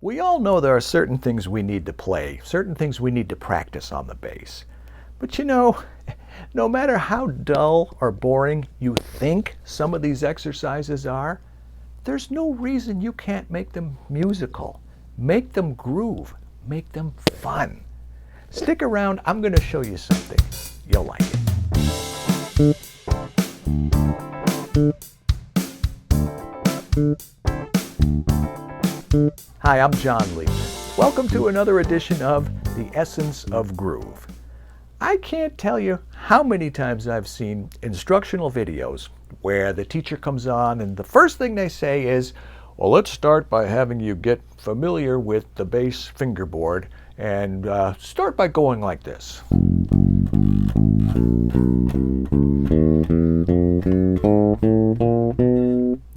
We all know there are certain things we need to play, certain things we need to practice on the bass. But you know, no matter how dull or boring you think some of these exercises are, there's no reason you can't make them musical. Make them groove. Make them fun. Stick around, I'm going to show you something. You'll like it. Hi, I'm John Lee. Welcome to another edition of The Essence of Groove. I can't tell you how many times I've seen instructional videos where the teacher comes on and the first thing they say is, well, let's start by having you get familiar with the bass fingerboard and start by going like this.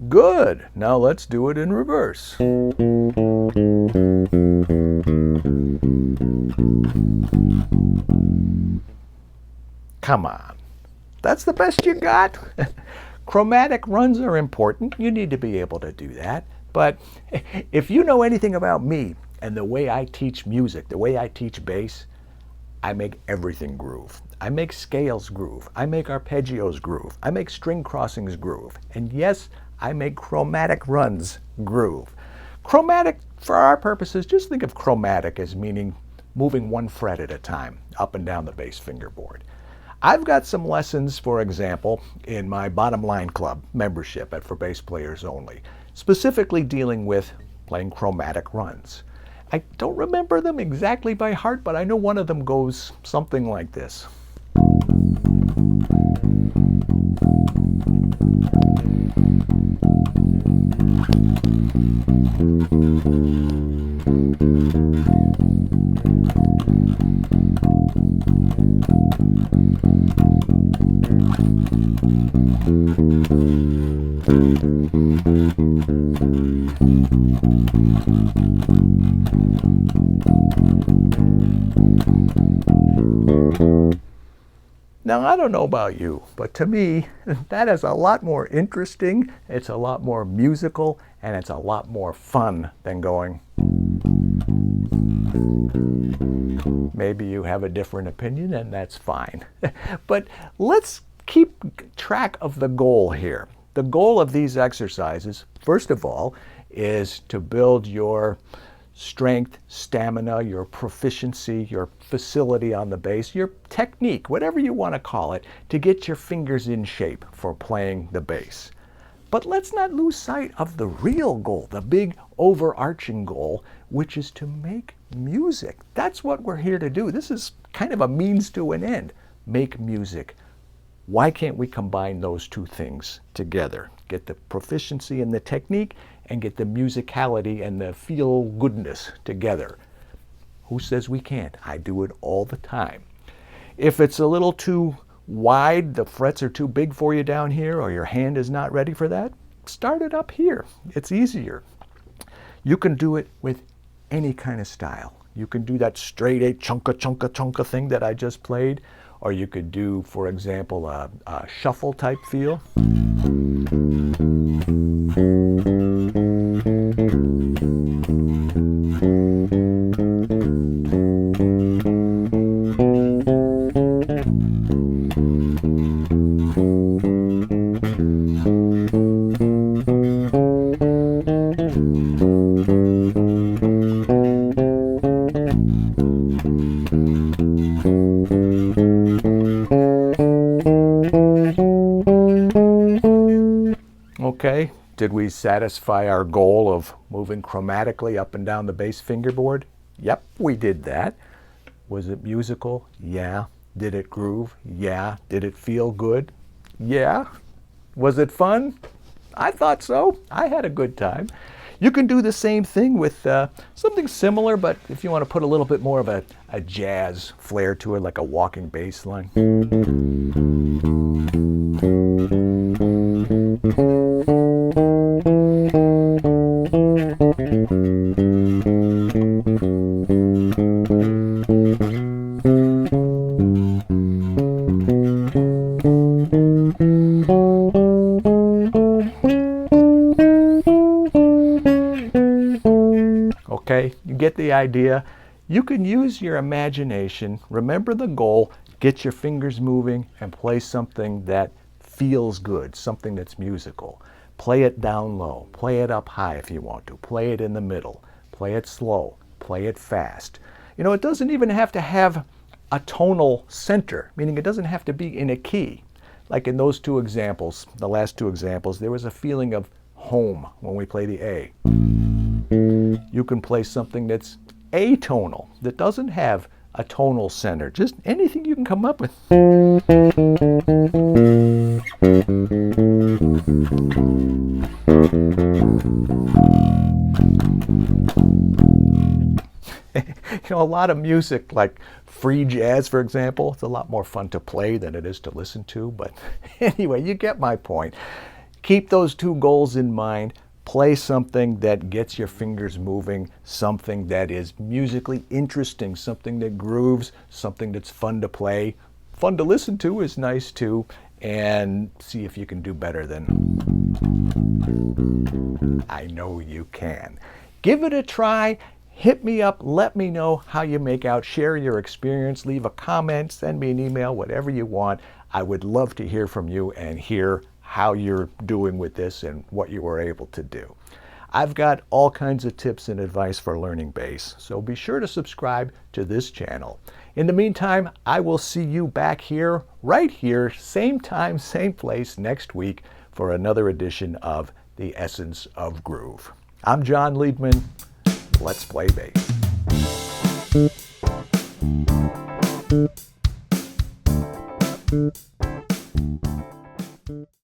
Good. Now let's do it in reverse. Come on. That's the best you got? Chromatic runs are important. You need to be able to do that. But if you know anything about me and the way I teach music, the way I teach bass, I make everything groove. I make scales groove. I make arpeggios groove. I make string crossings groove. And yes, I make chromatic runs groove. Chromatic, for our purposes, just think of chromatic as meaning moving one fret at a time, up and down the bass fingerboard. I've got some lessons, for example, in my Bottom Line Club membership at ForBassPlayersOnly, specifically dealing with playing chromatic runs. I don't remember them exactly by heart, but I know one of them goes something like this. Now, I don't know about you, but to me, that is a lot more interesting, it's a lot more musical, and it's a lot more fun than going. Maybe you have a different opinion, and that's fine. But let's keep track of the goal here. The goal of these exercises, first of all, is to build your strength, stamina, your proficiency, your facility on the bass, your technique, whatever you want to call it, to get your fingers in shape for playing the bass. But let's not lose sight of the real goal, the big overarching goal, which is to make music. That's what we're here to do. This is kind of a means to an end. Make music. Why can't we combine those two things together? Get the proficiency and the technique and get the musicality and the feel-goodness together. Who says we can't? I do it all the time. If it's a little too wide, the frets are too big for you down here, or your hand is not ready for that, start it up here. It's easier. You can do it with any kind of style. You can do that straight A chunka chunka chunka thing that I just played, or you could do, for example, a shuffle type feel. Okay, did we satisfy our goal of moving chromatically up and down the bass fingerboard? Yep, we did that. Was it musical? Yeah. Did it groove? Yeah. Did it feel good? Yeah. Was it fun? I thought so. I had a good time. You can do the same thing with something similar, but if you want to put a little bit more of a jazz flair to it, like a walking bass line. Okay, you get the idea? You can use your imagination, remember the goal, get your fingers moving, and play something that feels good, something that's musical. Play it down low, play it up high if you want to, play it in the middle, play it slow, play it fast. You know, it doesn't even have to have a tonal center, meaning it doesn't have to be in a key. Like in those two examples, the last two examples, there was a feeling of home when we play the A. You can play something that's atonal, that doesn't have a tonal center, just anything you can come up with. You know, a lot of music, like free jazz, for example, it's a lot more fun to play than it is to listen to. But anyway, you get my point. Keep those two goals in mind. Play something that gets your fingers moving, something that is musically interesting, something that grooves, something that's fun to play. Fun to listen to is nice too. And see if you can do better than I know you can. Give it a try. Hit me up, let me know how you make out, share your experience, leave a comment, send me an email, whatever you want. I would love to hear from you and hear how you're doing with this and what you were able to do. I've got all kinds of tips and advice for learning bass, so be sure to subscribe to this channel. In the meantime, I will see you back here, right here, same time, same place next week for another edition of The Essence of Groove. I'm John Liedman. Let's play bass.